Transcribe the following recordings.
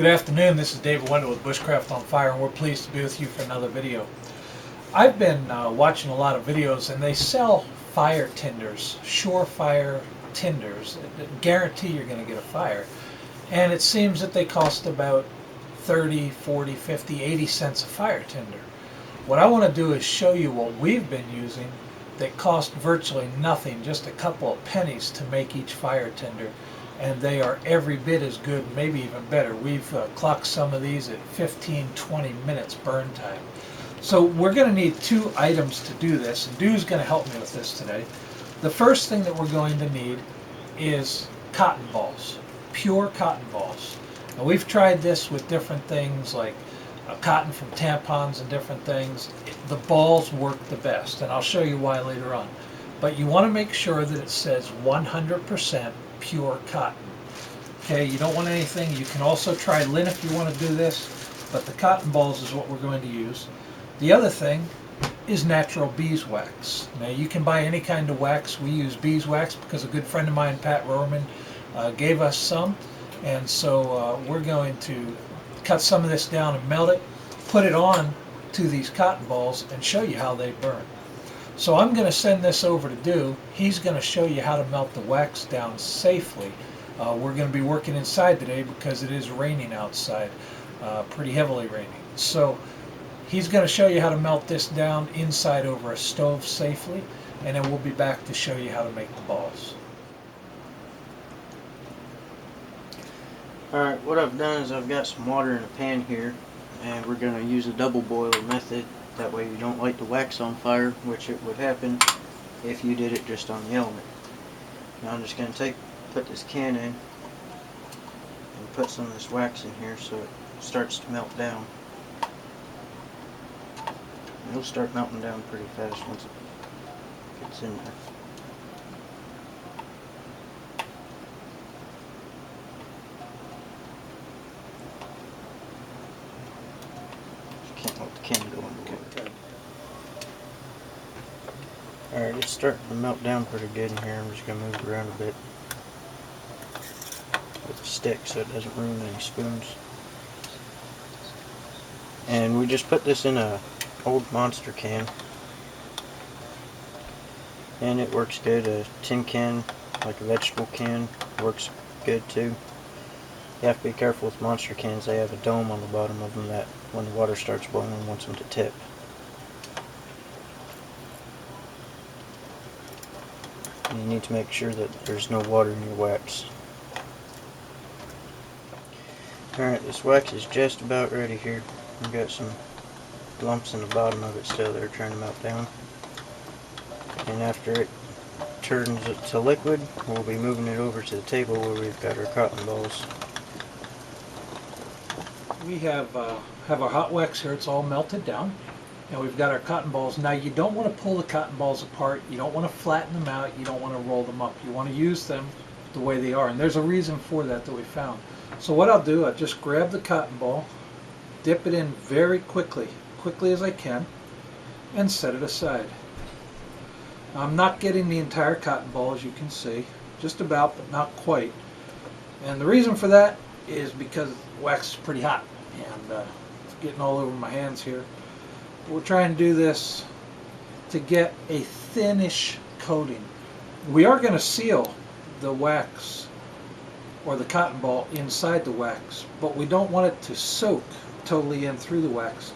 Good afternoon, this is David Wendell with Bushcraftonfire, and we're pleased to be with you for another video. I've been watching a lot of videos, and they sell fire tinders, surefire tinders that guarantee you're going to get a fire. And it seems that they cost about 30, 40, 50, 80 cents a fire tinder. What I want to do is show you what we've been using that cost virtually nothing, just a couple of pennies to make each fire tinder. And they are every bit as good, maybe even better. We've clocked some of these at 15-20 minutes burn time. So we're going to need two items to do this, and Du's going to help me with this today. The first thing that we're going to need is cotton balls, pure cotton balls. Now we've tried this with different things like cotton from tampons and different things. The balls work the best, and I'll show you why later on. But you want to make sure that it says 100% pure cotton. Okay, you don't want anything. You can also try lint if you want to do this, but the cotton balls is what we're going to use. The other thing is natural beeswax. Now you can buy any kind of wax. We use beeswax because a good friend of mine, Pat Rohrman, gave us some, and so we're going to cut some of this down and melt it, put it on to these cotton balls, and show you how they burn. So I'm going to send this over to Du. He's going to show you how to melt the wax down safely. We're going to be working inside today because it is raining outside, pretty heavily raining. So he's going to show you how to melt this down inside over a stove safely, and then we'll be back to show you how to make the balls. Alright, what I've done is I've got some water in a pan here, and we're going to use a double boiler method. That way you don't light the wax on fire, which it would happen if you did it just on the element. Now I'm just going to put this can in and put some of this wax in here so it starts to melt down. It'll start melting down pretty fast once it gets in there. Can't let the can go in the water. Alright, it's starting to melt down pretty good in here. I'm just going to move it around a bit with a stick so it doesn't ruin any spoons. And we just put this in a old Monster can. And it works good. A tin can, like a vegetable can, works good too. You have to be careful with Monster cans. They have a dome on the bottom of them that when the water starts boiling wants them to tip. And you need to make sure that there's no water in your wax. Alright, this wax is just about ready here. We've got some lumps in the bottom of it still that are trying to melt down. And after it turns to liquid, we'll be moving it over to the table where we've got our cotton balls. We have our hot wax here. It's all melted down, and we've got our cotton balls. Now you don't want to pull the cotton balls apart. You don't want to flatten them out. You don't want to roll them up. You want to use them the way they are, and there's a reason for that we found. So what I'll do, I'll just grab the cotton ball, dip it in very quickly as I can, and set it aside. I'm not getting the entire cotton ball, as you can see, just about, but not quite. And the reason for that is because wax is pretty hot, and it's getting all over my hands here. We're trying to do this to get a thinnish coating. We are going to seal the wax or the cotton ball inside the wax, but we don't want it to soak totally in through the wax.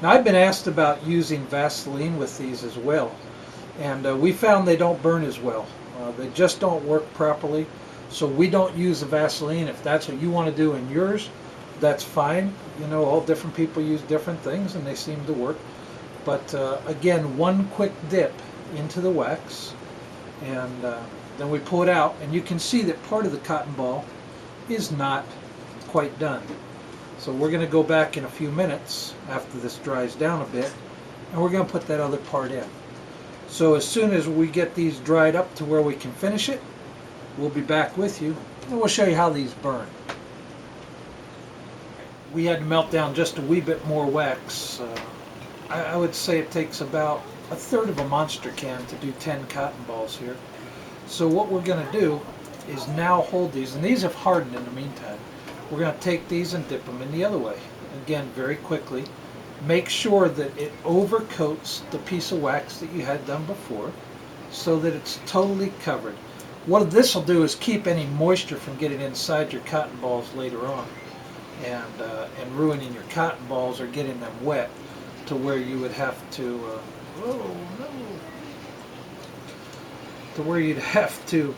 Now I've been asked about using Vaseline with these as well, and we found they don't burn as well. They just don't work properly. So we don't use the Vaseline. If that's what you want to do in yours, that's fine. You know, all different people use different things and they seem to work. But again, one quick dip into the wax, and then we pull it out, and you can see that part of the cotton ball is not quite done. So we're going to go back in a few minutes after this dries down a bit, and we're going to put that other part in. So as soon as we get these dried up to where we can finish it, we'll be back with you, and we'll show you how these burn. We had to melt down just a wee bit more wax. I would say it takes about a third of a Monster can to do 10 cotton balls here. So what we're going to do is now hold these, and these have hardened in the meantime. we're going to take these and dip them in the other way. Again, very quickly. Make sure that it overcoats the piece of wax that you had done before so that it's totally covered. What this will do is keep any moisture from getting inside your cotton balls later on and ruining your cotton balls or getting them wet to where you would have to to where you'd have to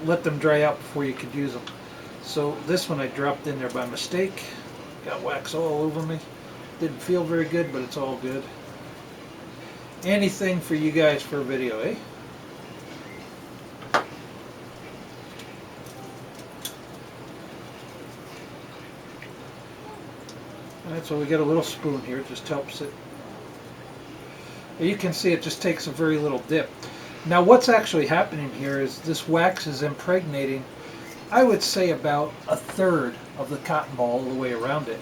let them dry out before you could use them. So this one I dropped in there by mistake. Got wax all over me. Didn't feel very good, but it's all good. Anything for you guys for a video, eh? Alright, so we get a little spoon here. It just helps it. You can see it just takes a very little dip. Now what's actually happening here is this wax is impregnating, I would say, about a third of the cotton ball all the way around it.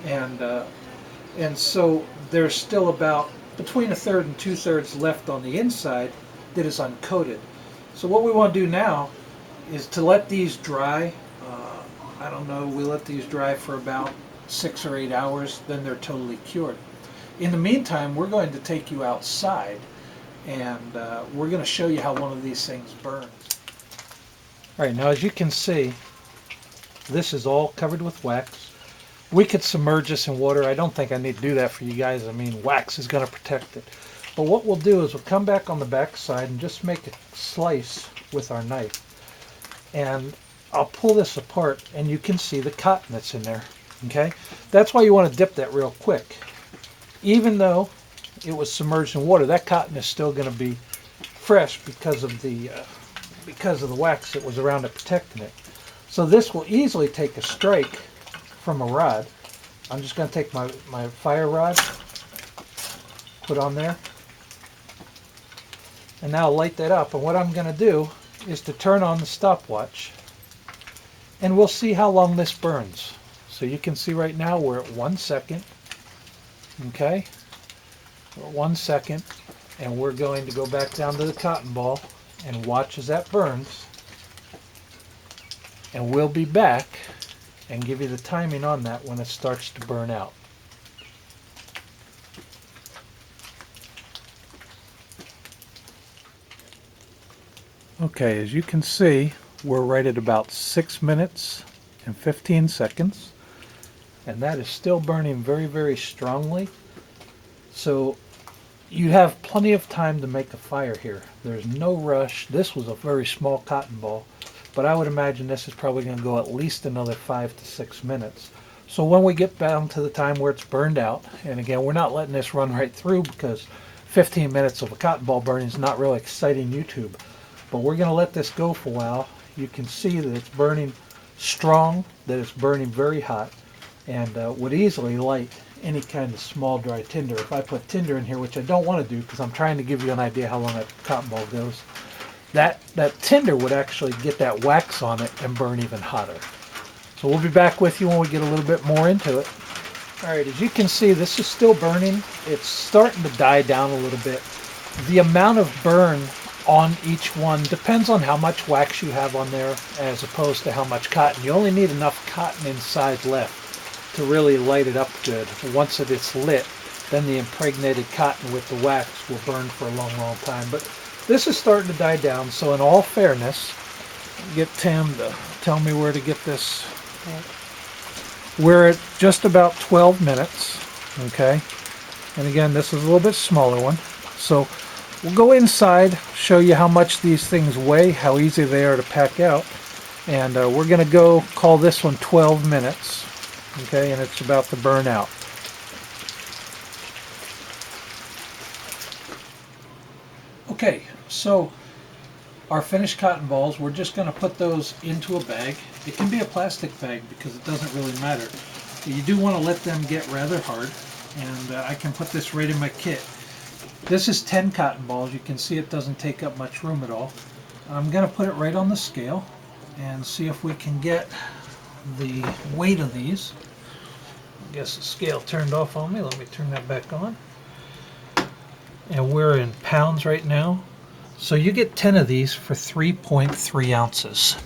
And so there's still about between a third and 2/3 left on the inside that is uncoated. So what we want to do now is to let these dry. I don't know, we let these dry for about 6 or 8 hours, then they're totally cured. In the meantime, we're going to take you outside and we're going to show you how one of these things burns. Alright, now as you can see, this is all covered with wax. We could submerge this in water. I don't think I need to do that for you guys. I mean, wax is going to protect it. But what we'll do is we'll come back on the back side and just make a slice with our knife. And I'll pull this apart and you can see the cotton that's in there. Okay? That's why you want to dip that real quick. Even though it was submerged in water, that cotton is still going to be fresh because of the wax that was around it protecting it. So this will easily take a strike from a rod. I'm just going to take my fire rod, put on there, and now I'll light that up. And what I'm going to do is to turn on the stopwatch and we'll see how long this burns. So you can see right now we're at 1 second. Okay, we're at 1 second, and we're going to go back down to the cotton ball and watch as that burns, and we'll be back and give you the timing on that when it starts to burn out. Okay, as you can see, we're right at about 6 minutes and 15 seconds, and that is still burning very, very strongly. So you have plenty of time to make a fire here. There's no rush. This was a very small cotton ball, but I would imagine this is probably going to go at least another 5 to 6 minutes. So when we get down to the time where it's burned out, and again, we're not letting this run right through because 15 minutes of a cotton ball burning is not really exciting YouTube. But we're going to let this go for a while. You can see that it's burning strong, that it's burning very hot, and would easily light any kind of small dry tinder. If I put tinder in here, which I don't want to do because I'm trying to give you an idea how long that cotton ball goes, that tinder would actually get that wax on it and burn even hotter. So we'll be back with you when we get a little bit more into it. Alright, as you can see, this is still burning. It's starting to die down a little bit. The amount of burn on each one depends on how much wax you have on there as opposed to how much cotton. You only need enough cotton inside left to really light it up good. Once it is lit, then the impregnated cotton with the wax will burn for a long, long time. But this is starting to die down, so in all fairness, get Tim to tell me where to get this. We're at just about 12 minutes, okay? And again, this is a little bit smaller one. So we'll go inside, show you how much these things weigh, how easy they are to pack out. And we're going to go call this one 12 minutes. Okay, and it's about to burn out. Okay, so our finished cotton balls, we're just going to put those into a bag. It can be a plastic bag because it doesn't really matter. You do want to let them get rather hard, and I can put this right in my kit. This is 10 cotton balls. You can see it doesn't take up much room at all. I'm going to put it right on the scale and see if we can get the weight of these. I guess the scale turned off on me. Let me turn that back on. And we're in pounds right now. So you get 10 of these for 3.3 ounces.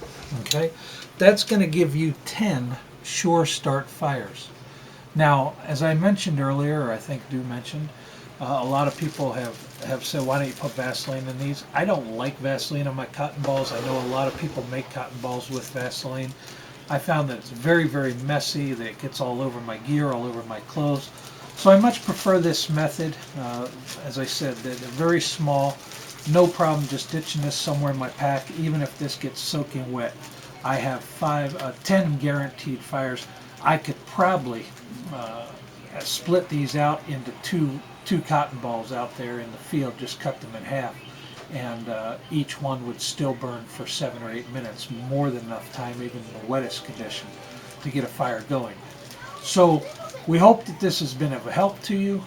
Okay, that's going to give you 10 Sure Start fires. Now, as I mentioned earlier, or I think Du mentioned, a lot of people have said, why don't you put Vaseline in these? I don't like Vaseline on my cotton balls. I know a lot of people make cotton balls with Vaseline. I found that it's very, very messy, that it gets all over my gear, all over my clothes. So I much prefer this method. As I said, they're very small. No problem just ditching this somewhere in my pack, even if this gets soaking wet. I have 10 guaranteed fires. I could probably split these out into two cotton balls out there in the field, just cut them in half, and each one would still burn for 7 or 8 minutes, more than enough time, even in the wettest condition, to get a fire going. So we hope that this has been of help to you.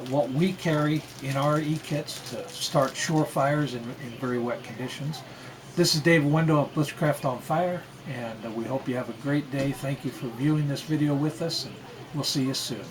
What we carry in our e-kits to start sure fires in very wet conditions. This is David Wendell of Bushcraftonfire, and we hope you have a great day. Thank you for viewing this video with us, and we'll see you soon.